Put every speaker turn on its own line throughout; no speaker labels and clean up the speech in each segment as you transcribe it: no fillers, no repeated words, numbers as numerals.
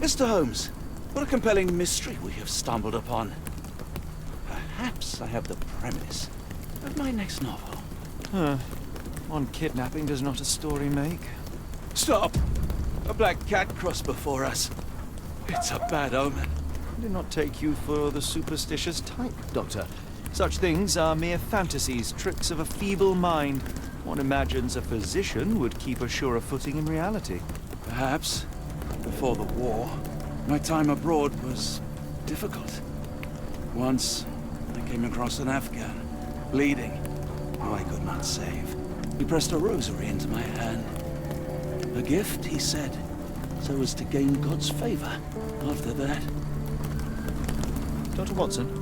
Mr. Holmes, what a compelling mystery we have stumbled upon. Perhaps I have the premise of my next novel.
One kidnapping does not a story make.
Stop! A black cat crossed before us. It's a bad omen.
I did not take you for the superstitious type, Doctor. Such things are mere fantasies, tricks of a feeble mind. One imagines a physician would keep a surer footing in reality.
Perhaps, before the war, my time abroad was difficult. Once, I came across an Afghan, bleeding, who I could not save. He pressed a rosary into my hand. A gift, he said, so as to gain God's favor after that.
Dr. Watson?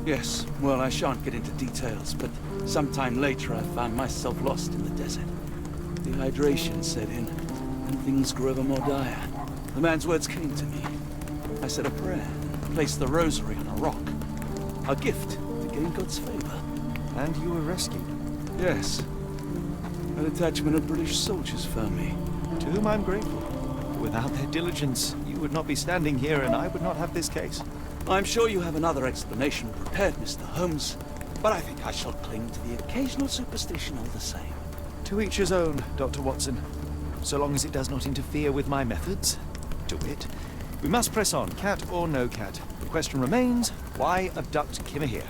Yes, well, I shan't get into details, but sometime later I found myself lost in the desert. Dehydration set in, and things grew ever more dire. The man's words came to me. I said a prayer, and placed the rosary on a rock. A gift to gain God's favor.
And you were rescued.
Yes. A detachment of British soldiers found me.
To whom I'm grateful. Without their diligence, you would not be standing here and I would not have this case.
I'm sure you have another explanation prepared, Mr. Holmes, but I think I shall cling to the occasional superstition all the same.
To each his own, Dr. Watson. So long as it does not interfere with my methods. To wit, we must press on, cat or no cat. The question remains, why abduct Kimmer here?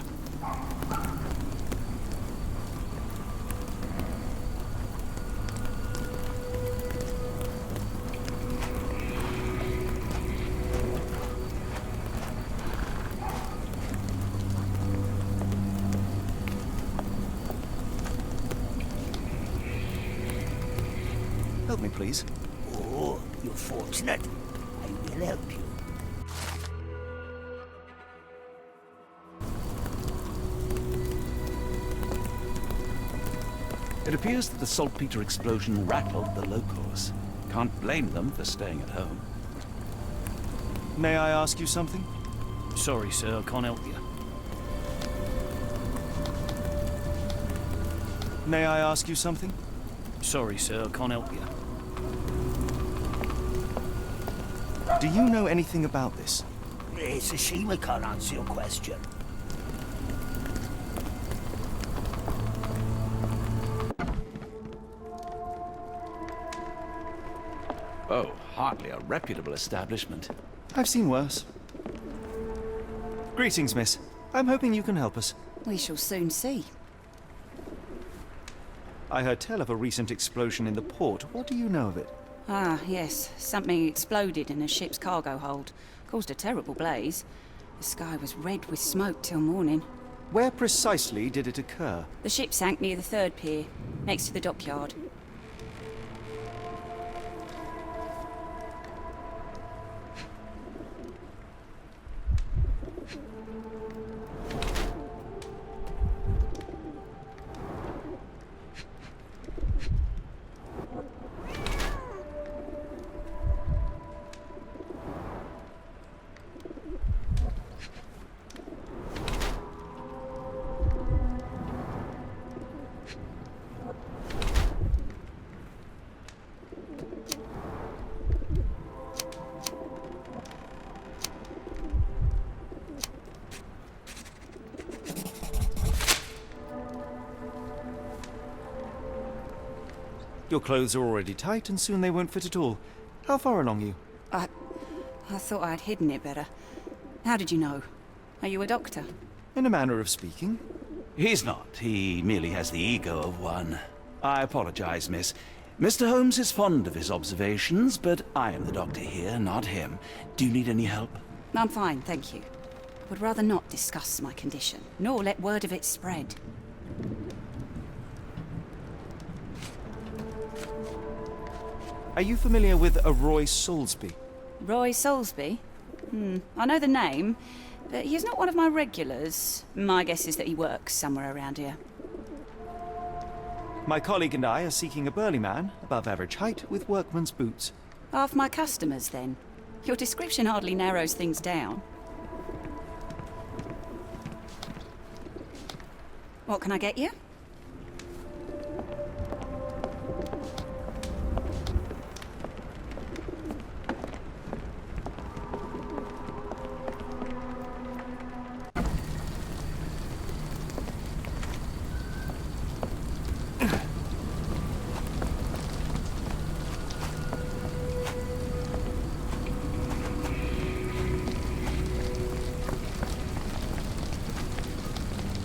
Help me, please.
Oh, you're fortunate. I will help you.
It appears that the saltpeter explosion rattled the locals. Can't blame them for staying at home.
May I ask you something?
Sorry, sir, I can't help you.
May I ask you something?
Sorry, sir, I can't help you.
Do you know anything about this?
It's a shame I can't answer your question.
Oh, hardly a reputable establishment.
I've seen worse. Greetings, miss. I'm hoping you can help us.
We shall soon see.
I heard tell of a recent explosion in the port. What do you know of it?
Ah, yes. Something exploded in a ship's cargo hold. Caused a terrible blaze. The sky was red with smoke till morning.
Where precisely did it occur?
The ship sank near the third pier, next to the dockyard.
Your clothes are already tight and soon they won't fit at all. How far along are you?
I thought I'd hidden it better. How did you know? Are you a doctor?
In a manner of speaking.
He's not. He merely has the ego of one. I apologize, miss. Mr. Holmes is fond of his observations, but I am the doctor here, not him. Do you need any help?
I'm fine, thank you. I would rather not discuss my condition, nor let word of it spread.
Are you familiar with a Roy Soulsby?
Roy Soulsby? I know the name, but he's not one of my regulars. My guess is that he works somewhere around here.
My colleague and I are seeking a burly man, above average height, with workman's boots.
Half my customers, then. Your description hardly narrows things down. What can I get you?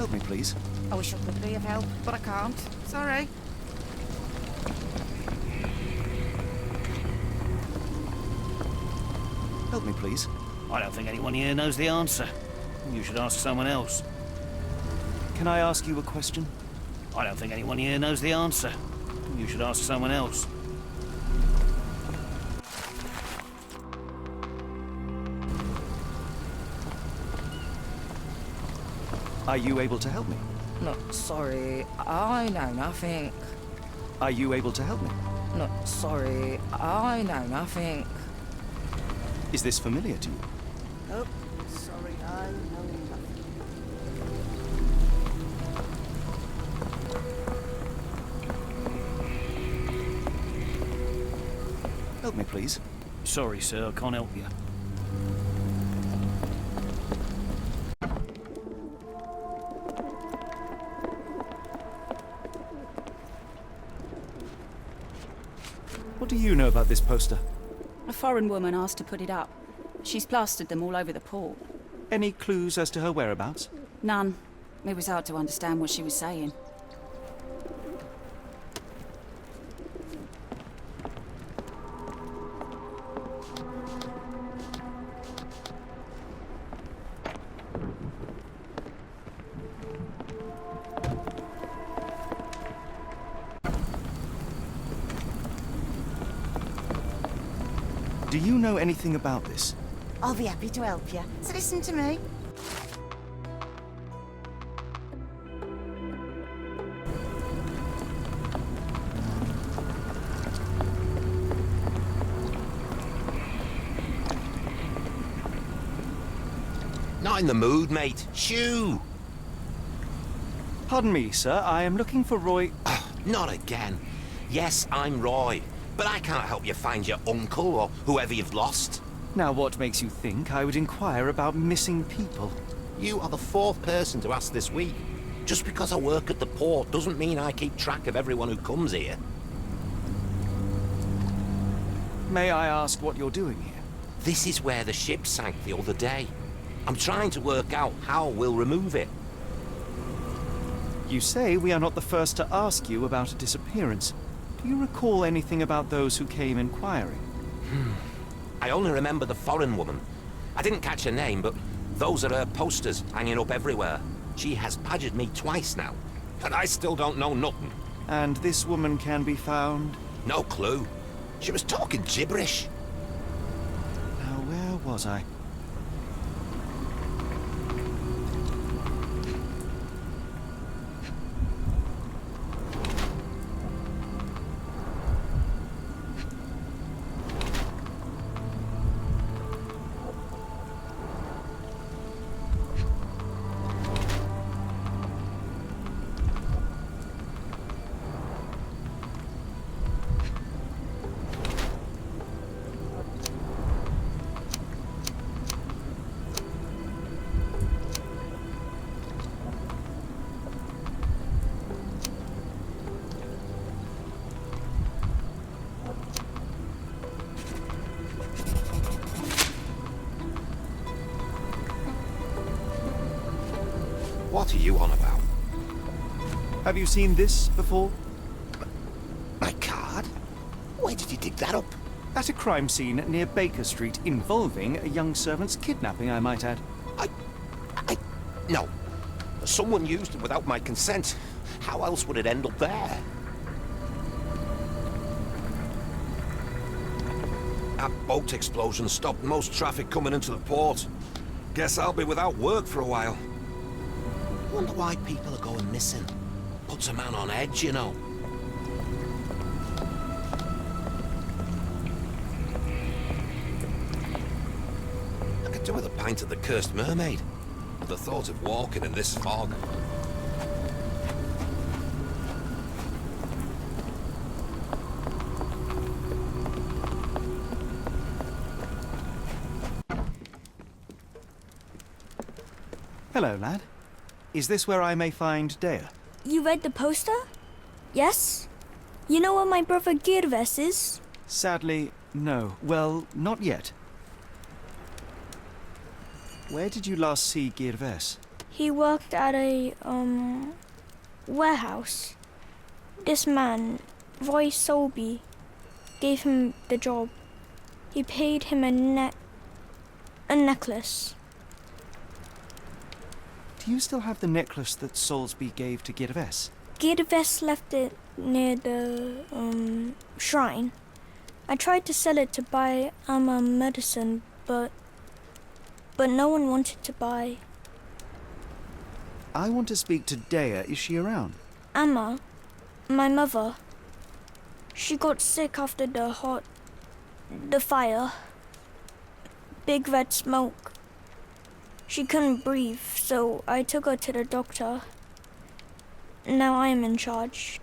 Help me, please.
I wish I could be of help, but I can't. Sorry.
Help me, please.
I don't think anyone here knows the answer. You should ask someone else.
Can I ask you a question?
I don't think anyone here knows the answer. You should ask someone else.
Are you able to help me?
No, sorry. I know nothing.
Are you able to help me?
No, sorry. I know nothing.
Is this familiar to you?
Oh, sorry, I know nothing.
Help me, please.
Sorry, sir, I can't help you.
What do you know about this poster?
A foreign woman asked to put it up. She's plastered them all over the port.
Any clues as to her whereabouts?
None. It was hard to understand what she was saying.
Do you know anything about this?
I'll be happy to help you. So listen to me.
Not in the mood, mate. Shoo!
Pardon me, sir. I am looking for Roy...
Not again. Yes, I'm Roy, but I can't help you find your uncle or whoever you've lost.
Now, what makes you think I would inquire about missing people?
You are the fourth person to ask this week. Just because I work at the port doesn't mean I keep track of everyone who comes here.
May I ask what you're doing here?
This is where the ship sank the other day. I'm trying to work out how we'll remove it.
You say we are not the first to ask you about a disappearance. Do you recall anything about those who came inquiring?
I only remember the foreign woman. I didn't catch her name, but those are her posters hanging up everywhere. She has badgered me twice now, and I still don't know nothing.
And this woman can be found?
No clue. She was talking gibberish.
Now, where was I?
What are you on about?
Have you seen this before?
My card? Where did you dig that up?
At a crime scene near Baker Street involving a young servant's kidnapping, I might add.
No. Someone used it without my consent. How else would it end up there? That boat explosion stopped most traffic coming into the port. Guess I'll be without work for a while. Wonder why people are going missing. Puts a man on edge, you know. I could do with a pint of the Cursed Mermaid. The thought of walking in this fog.
Hello, lad. Is this where I may find Dea?
You read the poster? Yes? You know where my brother Girves is?
Sadly, no. Well, not yet. Where did you last see Girves?
He worked at a, warehouse. This man, Roy Solby, gave him the job. He paid him a necklace.
Do you still have the necklace that Soulsby gave to Girves?
Girves left it near the, shrine. I tried to sell it to buy Amma medicine, but no one wanted to buy.
I want to speak to Dea. Is she around?
Amma, my mother, she got sick after the fire. Big red smoke. She couldn't breathe, so I took her to the doctor. Now I am in charge.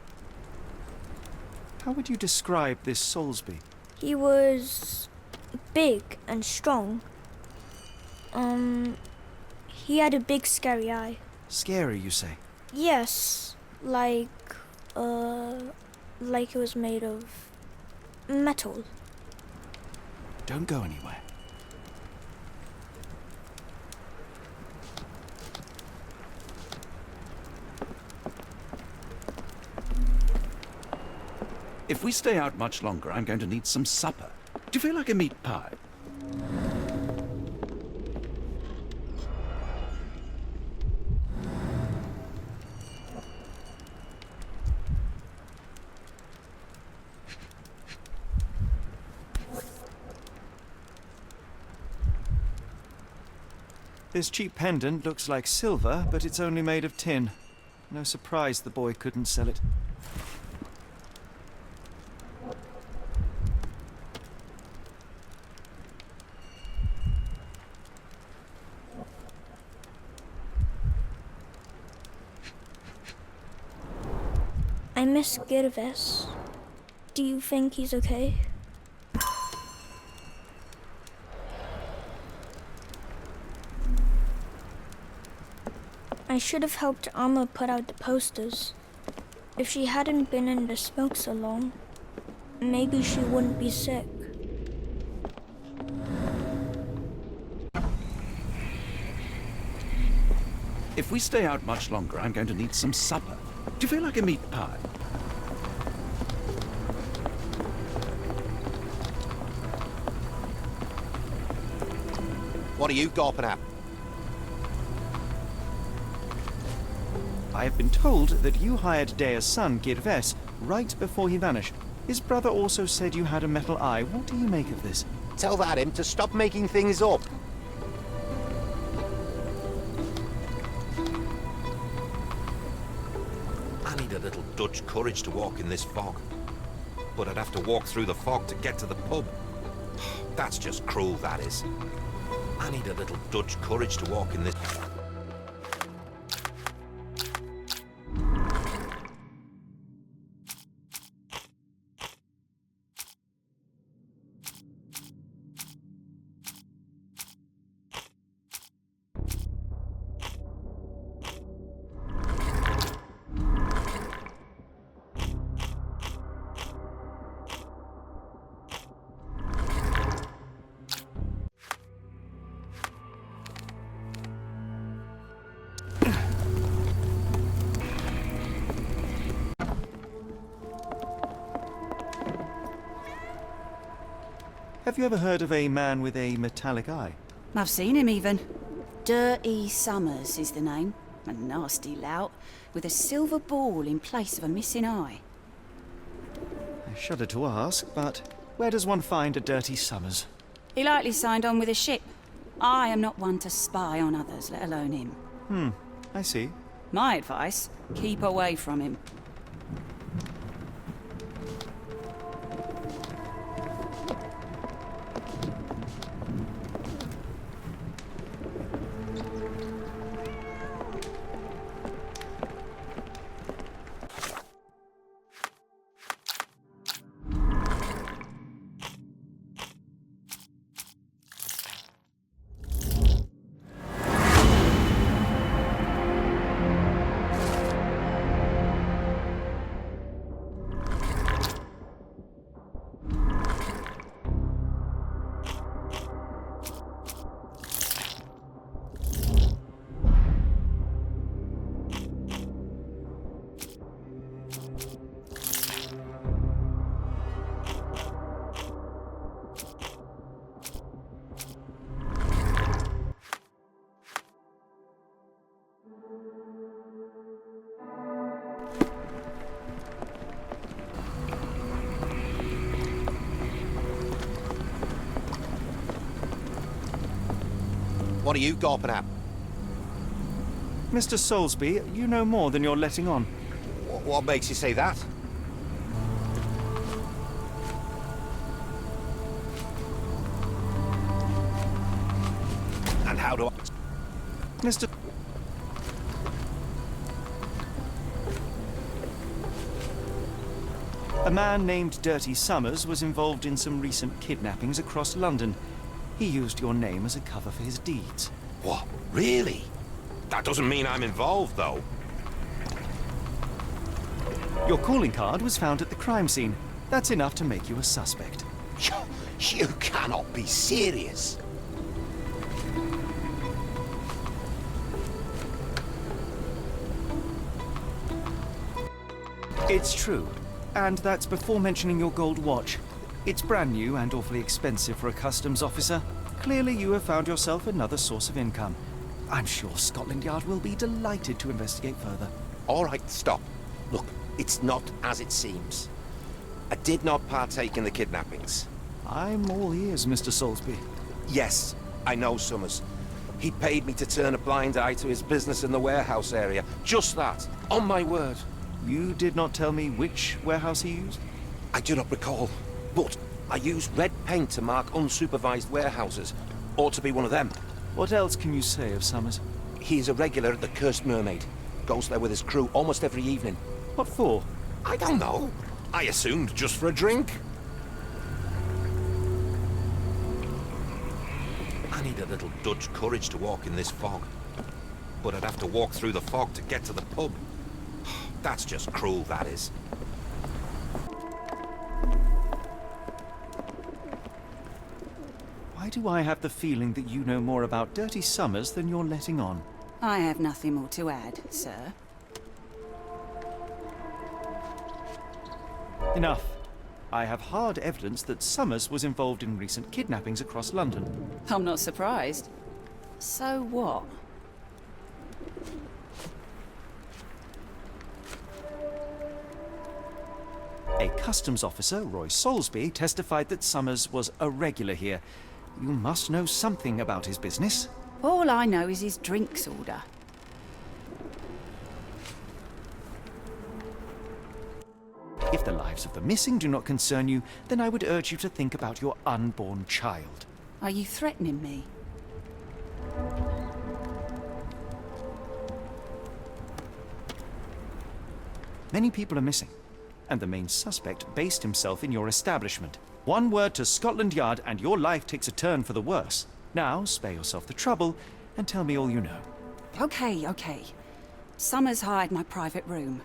How would you describe this Soulsby?
He was big and strong. He had a big scary eye.
Scary, you say?
Yes, like it was made of metal.
Don't go anywhere.
If we stay out much longer, I'm going to need some supper. Do you feel like a meat pie?
This cheap pendant looks like silver, but it's only made of tin. No surprise the boy couldn't sell it.
I miss Girves. Do you think he's okay? I should have helped Amma put out the posters. If she hadn't been in the smoke so long, maybe she wouldn't be sick.
If we stay out much longer, I'm going to need some supper. Do you feel like a meat pie?
What are you gawping at?
I have been told that you hired Dea's son, Girves, right before he vanished. His brother also said you had a metal eye. What do you make of this?
Tell that him to stop making things up. I need a little Dutch courage to walk in this fog. But I'd have to walk through the fog to get to the pub. That's just cruel, that is. I need a little Dutch courage to walk in this...
Have you ever heard of a man with a metallic eye?
I've seen him even. Dirty Summers is the name. A nasty lout, with a silver ball in place of a missing eye.
I shudder to ask, but where does one find a Dirty Summers?
He likely signed on with a ship. I am not one to spy on others, let alone him.
I see.
My advice, keep away from him.
What are you gawping at?
Mr. Soulsby, you know more than you're letting on.
What makes you say that? And how do I...
Mr. A man named Dirty Summers was involved in some recent kidnappings across London. He used your name as a cover for his deeds.
What? Really? That doesn't mean I'm involved, though.
Your calling card was found at the crime scene. That's enough to make you a suspect.
You cannot be serious.
It's true. And that's before mentioning your gold watch. It's brand new and awfully expensive for a customs officer. Clearly you have found yourself another source of income. I'm sure Scotland Yard will be delighted to investigate further.
All right, stop. Look, it's not as it seems. I did not partake in the kidnappings.
I'm all ears, Mr. Soulsby.
Yes, I know Summers. He paid me to turn a blind eye to his business in the warehouse area. Just that, on my word.
You did not tell me which warehouse he used?
I do not recall, but I used red paint to mark unsupervised warehouses. Ought to be one of them.
What else can you say of Summers?
He's a regular at the Cursed Mermaid. Goes there with his crew almost every evening.
What for?
I don't know. I assumed just for a drink. I need a little Dutch courage to walk in this fog. But I'd have to walk through the fog to get to the pub. That's just cruel, that is.
Why do I have the feeling that you know more about Dirty Summers than you're letting on?
I have nothing more to add, sir.
Enough. I have hard evidence that Summers was involved in recent kidnappings across London.
I'm not surprised. So what?
A customs officer, Roy Soulsby, testified that Summers was a regular here. You must know something about his business.
All I know is his drinks order.
If the lives of the missing do not concern you, then I would urge you to think about your unborn child.
Are you threatening me?
Many people are missing, and the main suspect based himself in your establishment. One word to Scotland Yard and your life takes a turn for the worse. Now, spare yourself the trouble and tell me all you know.
Okay. Summers hired my private room.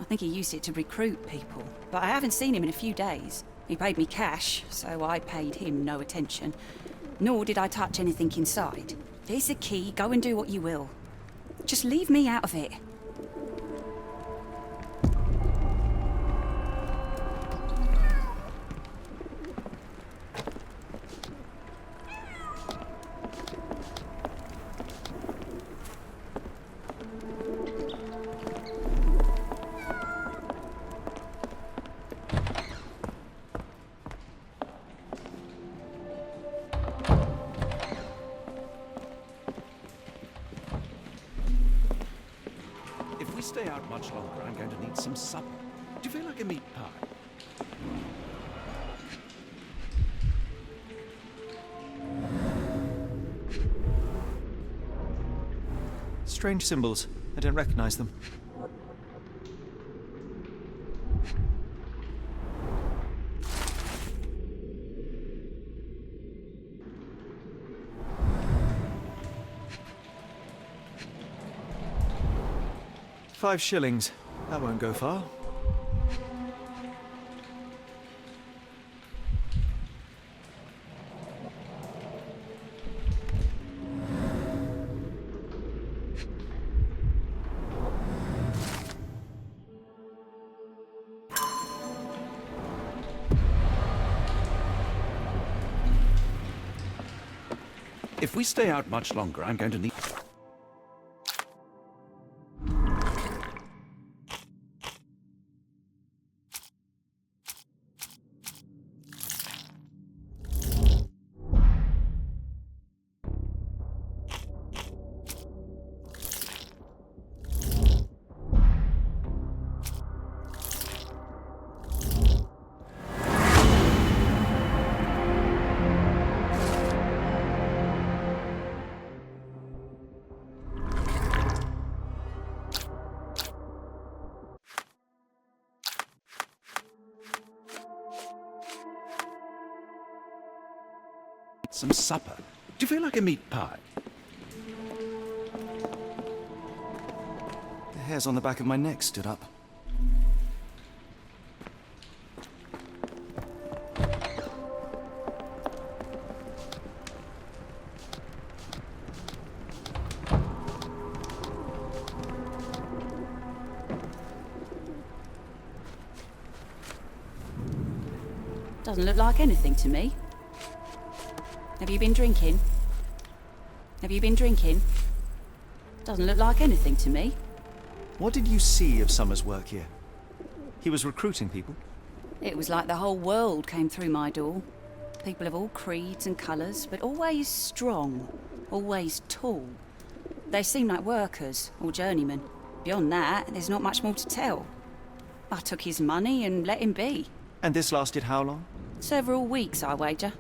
I think he used it to recruit people, but I haven't seen him in a few days. He paid me cash, so I paid him no attention. Nor did I touch anything inside. Here's the key, go and do what you will. Just leave me out of it.
If we stay out much longer, I'm going to need some supper. Do you feel like a meat pie?
Strange symbols. I don't recognize them. £5. That won't go far.
If we stay out much longer, I'm going to need... some supper. Do you feel like a meat pie?
The hairs on the back of my neck stood up.
Doesn't look like anything to me. Have you been drinking? Have you been drinking? Doesn't look like anything to me.
What did you see of Summer's work here? He was recruiting people?
It was like the whole world came through my door. People of all creeds and colours, but always strong, always tall. They seemed like workers or journeymen. Beyond that, there's not much more to tell. I took his money and let him be.
And this lasted how long?
Several weeks, I wager.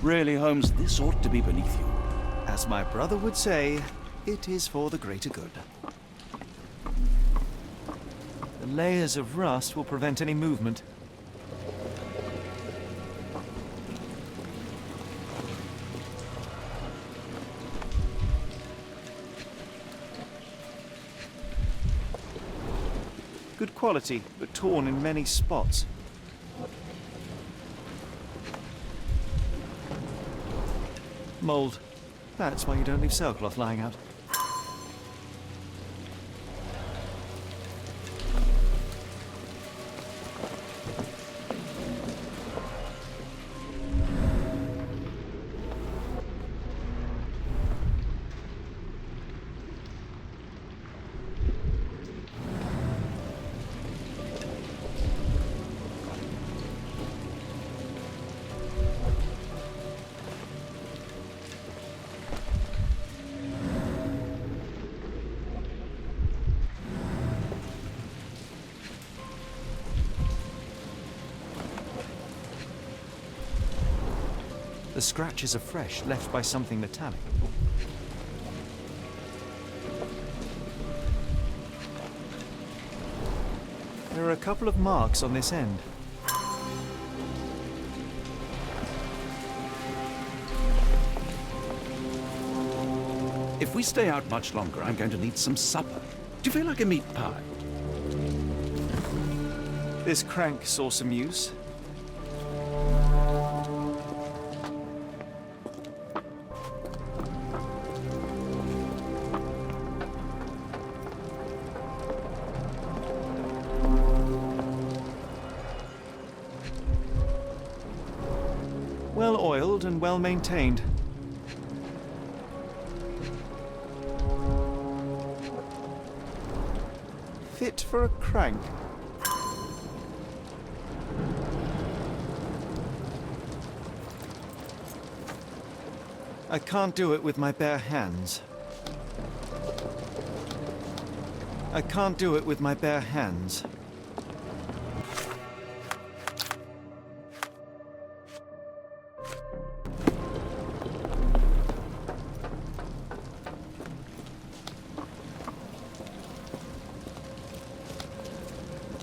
Really, Holmes, this ought to be beneath you.
As my brother would say, it is for the greater good. The layers of rust will prevent any movement. Good quality, but torn in many spots. Mold. That's why you don't leave sailcloth lying out. The scratches are fresh, left by something metallic. There are a couple of marks on this end.
If we stay out much longer, I'm going to need some supper. Do you feel like a meat pie?
This crank saw some use. Well oiled and well maintained. Fit for a crank. I can't do it with my bare hands. I can't do it with my bare hands.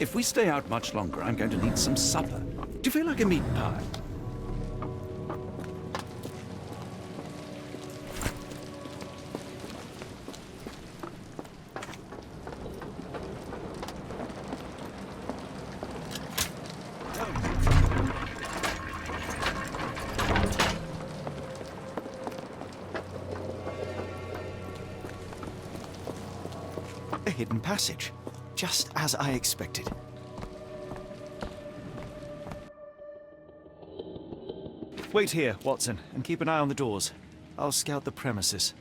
If we stay out much longer, I'm going to need some supper. Do you feel like a meat pie?
A hidden passage, just as I expected. Wait here, Watson, and keep an eye on the doors. I'll scout the premises.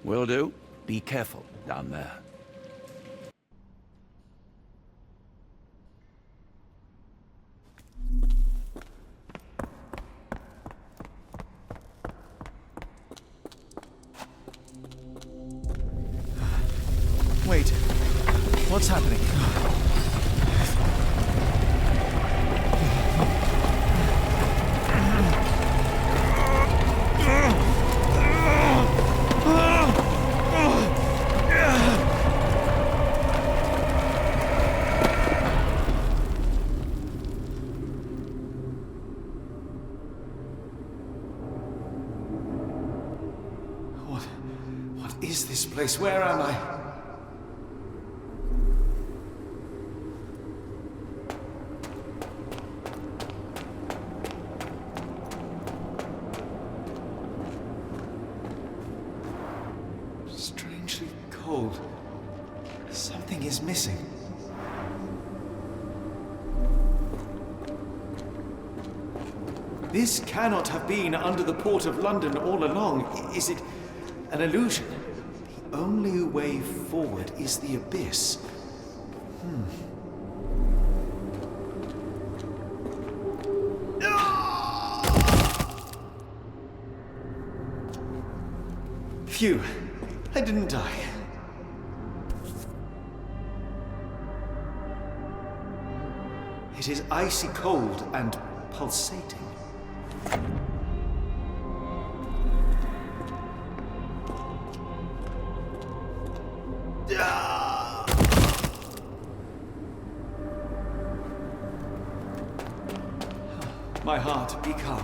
Will do. Be careful down there.
Wait, what's happening? What is this place? Where am I? Strangely cold. Something is missing. This cannot have been under the port of London all along. Is it an illusion? The only way forward is the abyss. Phew, I didn't die. It is icy cold and pulsating. My heart, be calm.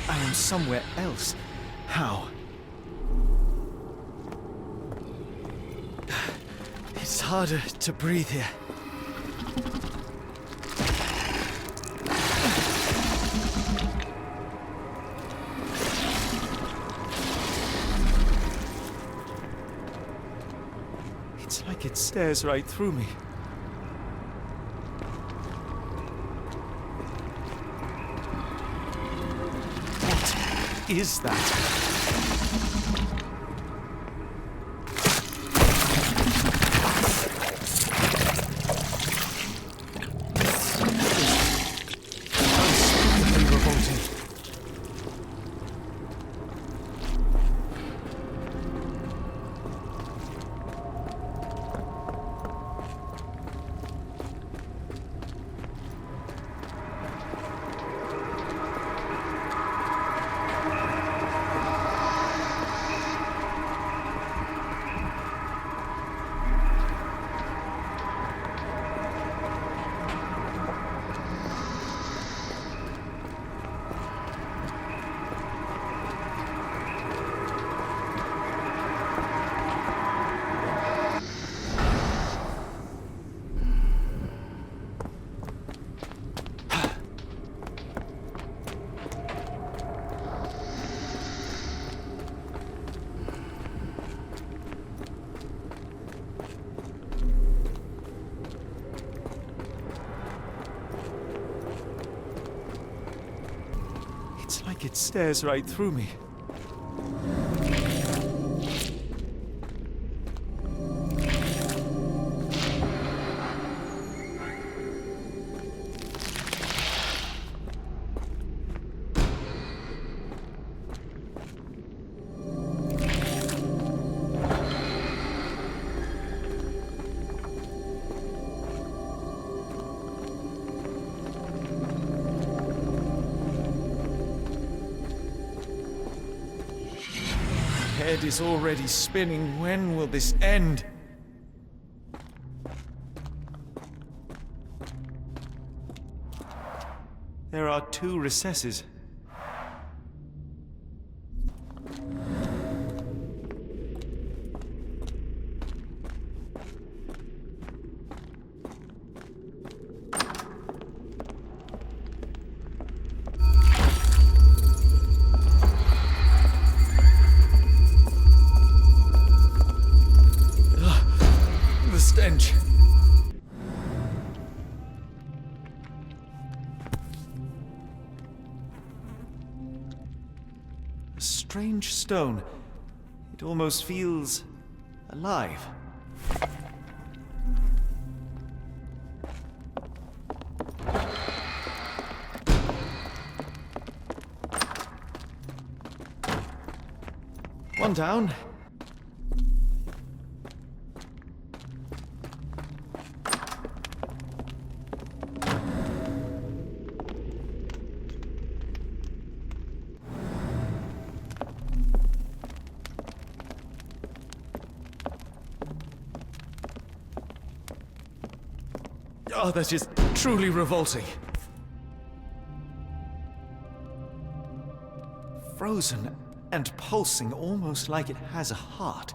I am somewhere else. How? It's harder to breathe here. It's like it stares right through me. What is that? like it stares right through me. Head is already spinning. When will this end? There are 2 recesses. The stench. A strange stone. It almost feels alive. One down. Oh, that is truly revolting. Frozen and pulsing, almost like it has a heart.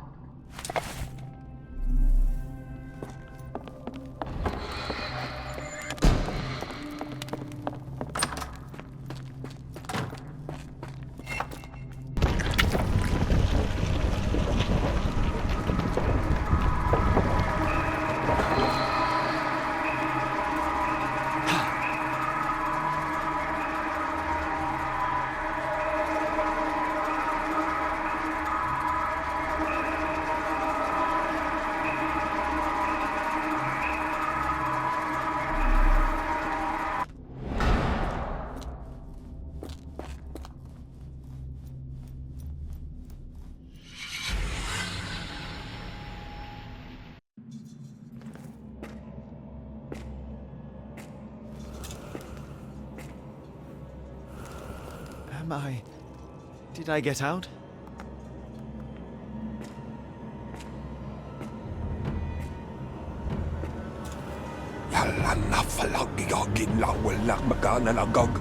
Did I get out?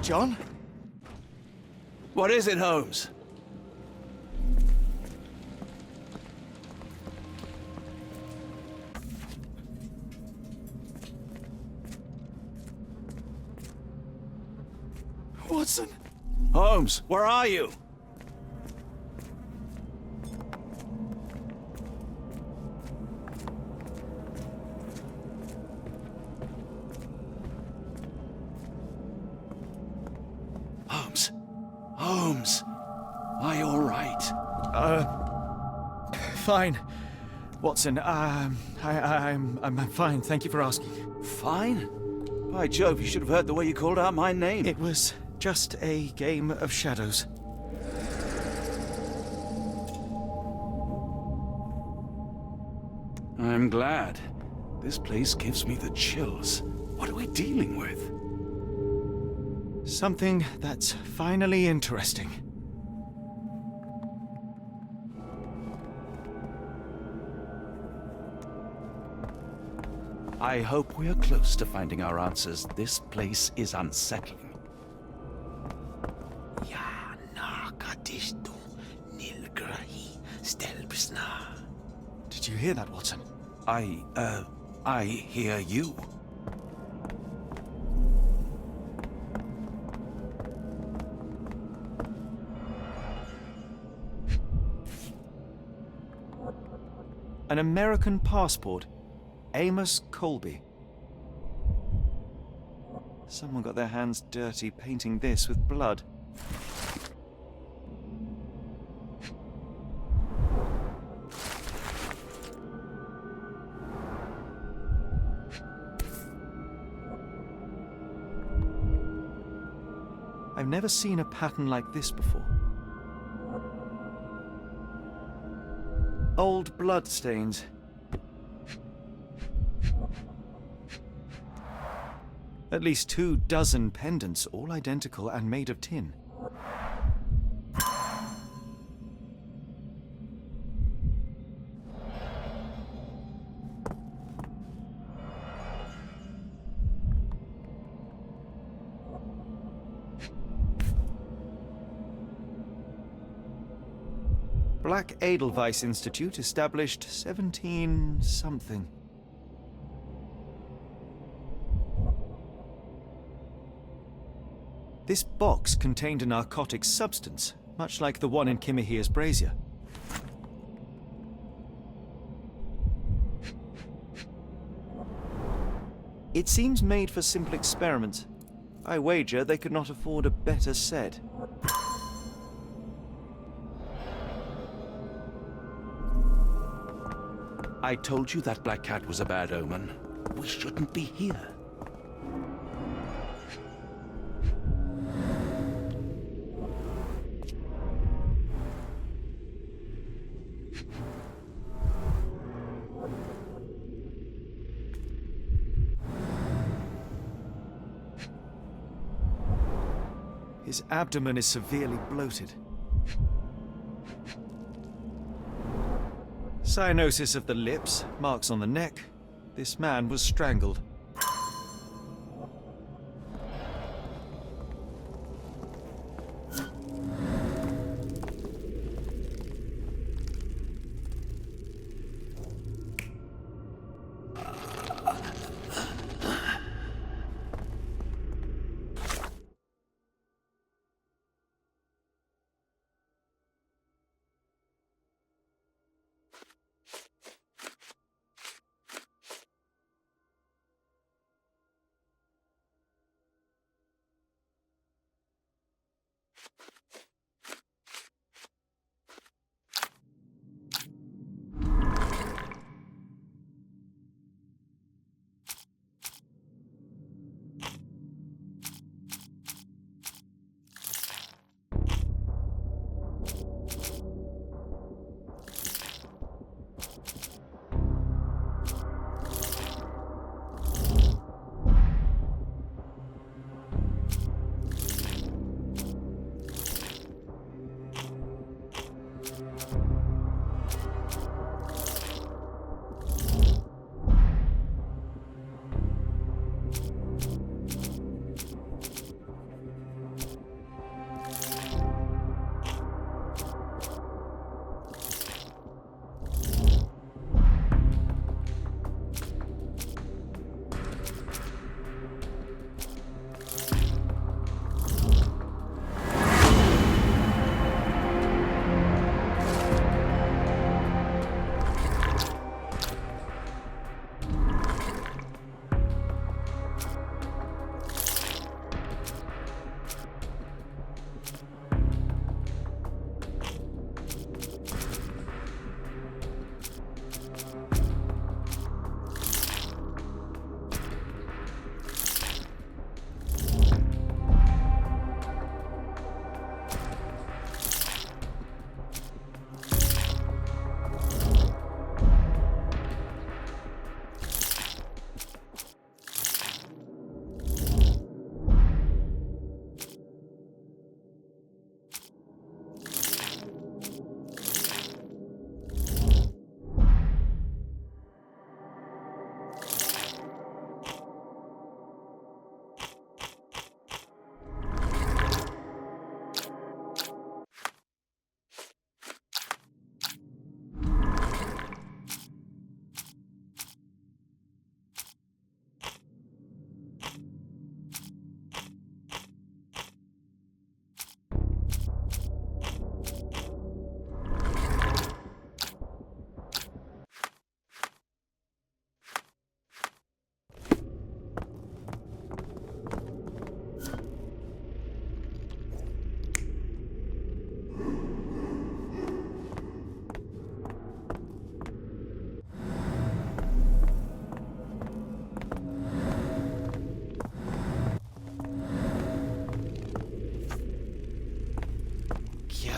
John?
What is it, Holmes?
Watson?
Holmes, where are you? Holmes? Holmes? Are you all right?
Fine. Watson, I'm fine. Thank you for asking.
Fine? By Jove, you should have heard the way you called out my name.
It was just a game of shadows.
I'm glad. This place gives me the chills. What are we dealing with?
Something that's finally interesting.
I hope we're close to finding our answers. This place is unsettling.
Did you hear that, Watson?
I hear you.
An American passport. Amos Colby. Someone got their hands dirty painting this with blood. I've never seen a pattern like this before. Old blood stains. At least 24 pendants, all identical and made of tin. Black Edelweiss Institute, established 17-something. This box contained a narcotic substance, much like the one in Kimihir's brazier. It seems made for simple experiments. I wager they could not afford a better set.
I told you that black cat was a bad omen. We shouldn't be here.
His abdomen is severely bloated. Cyanosis of the lips, marks on the neck. This man was strangled.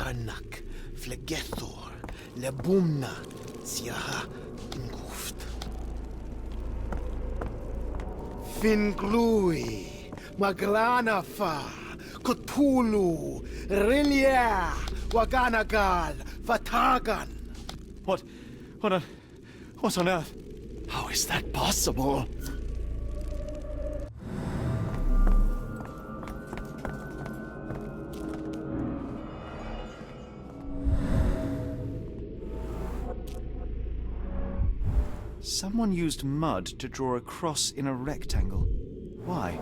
Karnak, Flegethor, Lebumna, Siaha, Nguft. Finglui, Maglanafa, Kutulu, Rilia, Waganagal, Vatagan.
What on earth?
How is that possible?
Someone used mud to draw a cross in a rectangle. Why?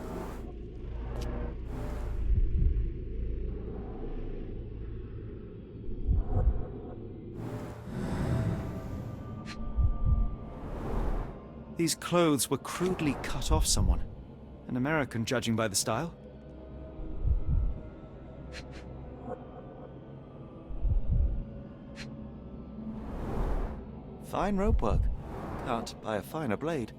These clothes were crudely cut off someone. An American, judging by the style. Fine rope work, cut by a finer blade.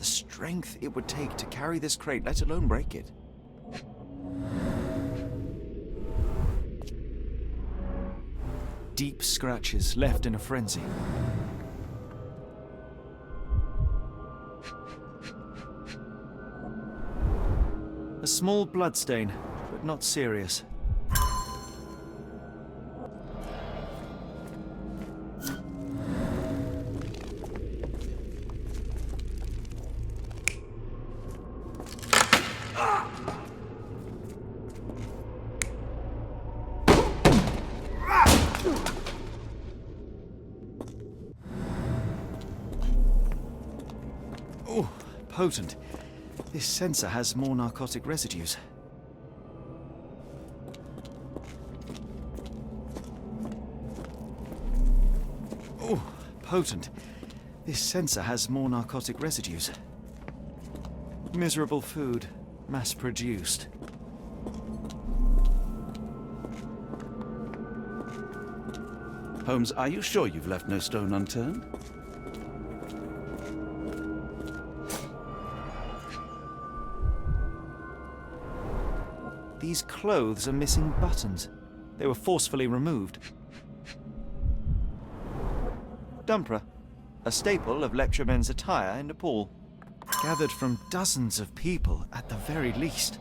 Strength it would take to carry this crate, let alone break it. Deep scratches left in a frenzy. A small bloodstain, but not serious. Oh, potent. This sensor has more narcotic residues. Oh, potent. This sensor has more narcotic residues. Miserable food, mass-produced.
Holmes, are you sure you've left no stone unturned?
These clothes are missing buttons. They were forcefully removed. Dumpra, a staple of lecturemen's attire in Nepal. Gathered from dozens of people at the very least.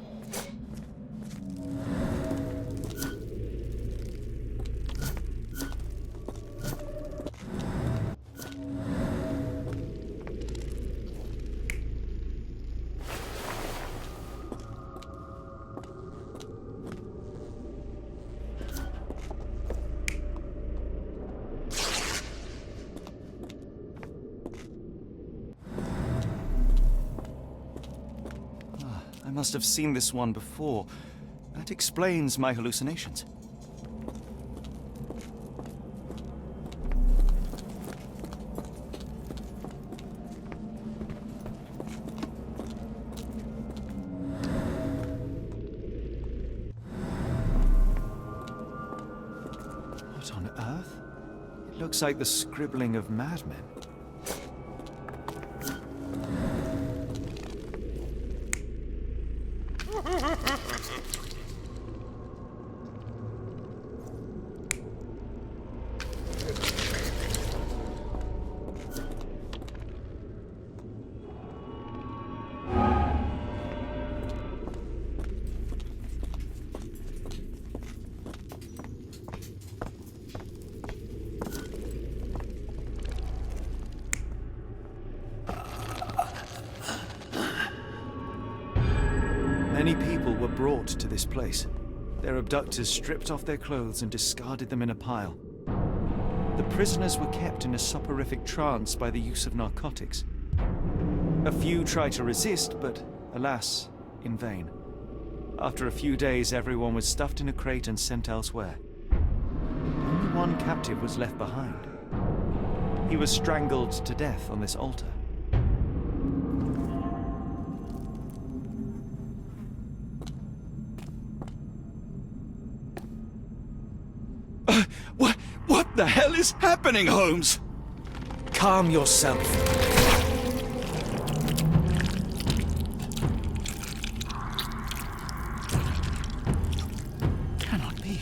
I must have seen this one before. That explains my hallucinations. What on earth? It looks like the scribbling of madmen. brought to this place. Their abductors stripped off their clothes and discarded them in a pile. The prisoners were kept in a soporific trance by the use of narcotics. A few tried to resist, but alas, in vain. After a few days, everyone was stuffed in a crate and sent elsewhere. Only one captive was left behind. He was strangled to death on this altar.
What the hell is happening, Holmes?
Calm yourself.
Cannot be.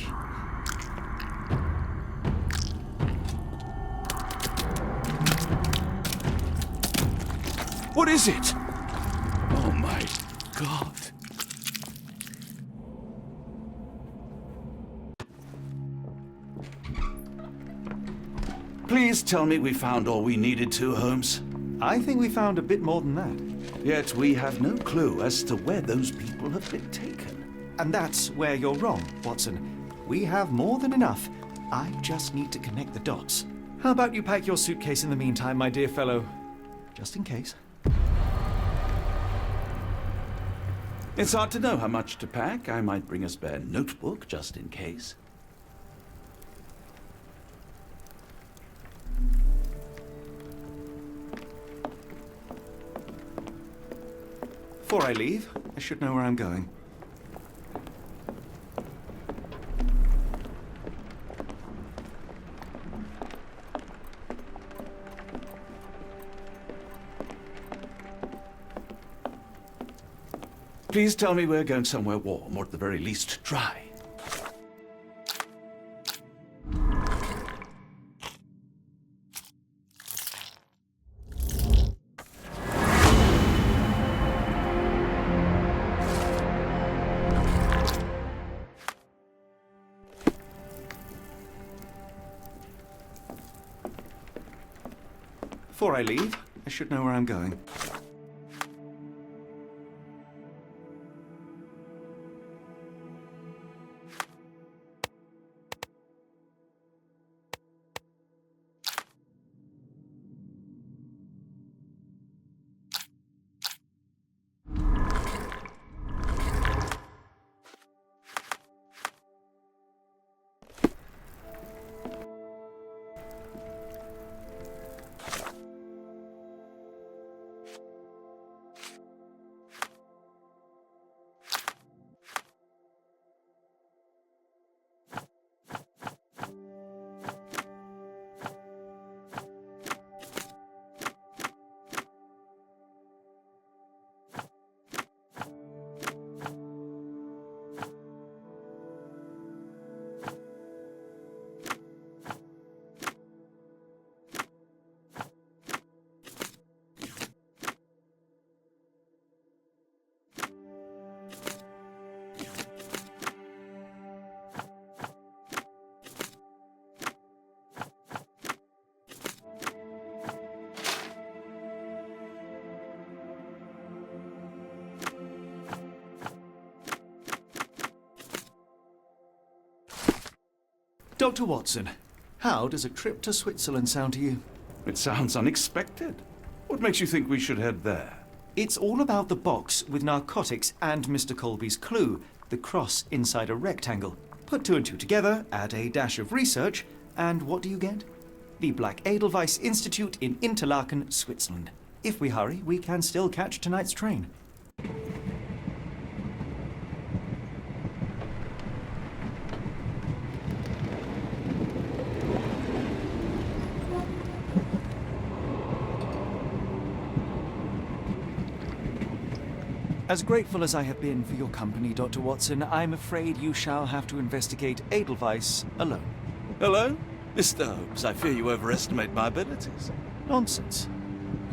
What is it? Oh my God. Please tell me we found all we needed to, Holmes.
I think we found a bit more than that.
Yet we have no clue as to where those people have been taken.
And that's where you're wrong, Watson. We have more than enough. I just need to connect the dots. How about you pack your suitcase in the meantime, my dear fellow? Just in case.
It's hard to know how much to pack. I might bring a spare notebook just in case.
Before I leave, I should know where I'm going.
Please tell me we're going somewhere warm, or at the very least dry.
Before I leave, I should know where I'm going. Dr. Watson, how does a trip to Switzerland sound to you?
It sounds unexpected. What makes you think we should head there?
It's all about the box with narcotics and Mr. Colby's clue, the cross inside a rectangle. Put two and two together, add a dash of research, and what do you get? The Black Edelweiss Institute in Interlaken, Switzerland. If we hurry, we can still catch tonight's train. As grateful as I have been for your company, Dr. Watson, I'm afraid you shall have to investigate Edelweiss alone.
Hello? Mr. Holmes, I fear you overestimate my abilities.
Nonsense.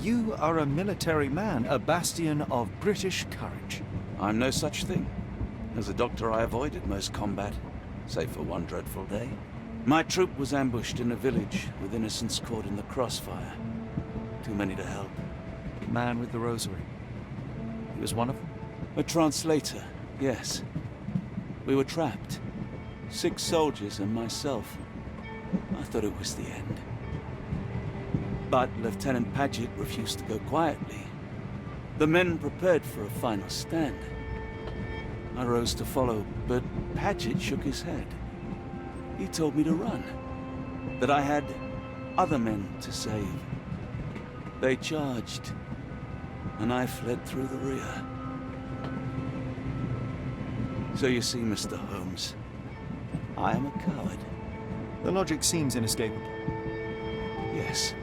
You are a military man, a bastion of British courage.
I'm no such thing. As a doctor, I avoided most combat, save for one dreadful day. My troop was ambushed in a village with innocents caught in the crossfire. Too many to help.
Man with the rosary. He was one of them?
A translator. Yes. We were trapped. 6 soldiers and myself. I thought it was the end. But Lieutenant Paget refused to go quietly. The men prepared for a final stand. I rose to follow, but Paget shook his head. He told me to run. That I had other men to save. They charged, and I fled through the rear. So you see, Mr. Holmes, I am a coward.
The logic seems inescapable.
Yes.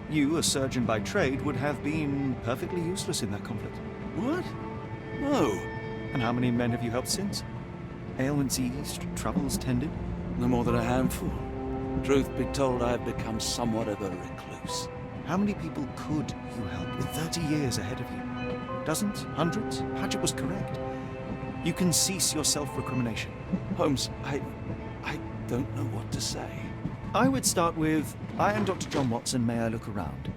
You, a surgeon by trade, would have been perfectly useless in that conflict.
What? No.
And how many men have you helped since? Ailments eased, troubles tended?
No more than a handful. Truth be told, I have become somewhat of a recluse.
How many people could you help with 30 years ahead of you? Dozens? Hundreds? Paget was correct. You can cease your self-recrimination.
Holmes, I don't know what to say.
I would start with, I am Dr. John Watson, may I look around?